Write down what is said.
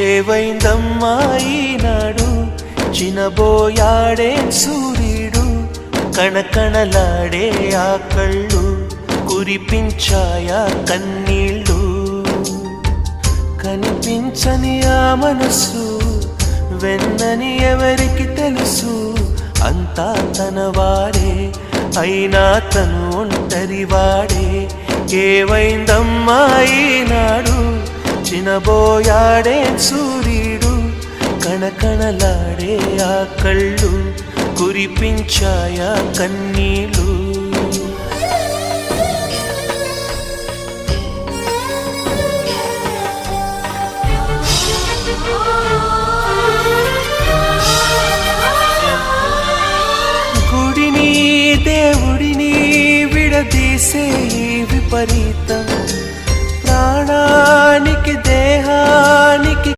ఏవైందమ్మా ఈనాడు చినబోయాడే సూర్యుడు కణకణలాడే ఆ కళ్ళు కురిపించాయా కన్నీళ్ళు కనిపించని ఆ మనసు వెన్నని ఎవరికి తెలుసు అంతా తన వాడే అయినా తను ఒంటరివాడే ఏవైందమ్మా ఈనాడు చినబోయాడే సూర్యుడు కణకణలాడే ఆ కళ్ళు కురిపించాయా కన్నీళ్ళు గుడిని దేవుడిని విడదీసే ఈ విపరీతం ప్రాణానికి దేహానికి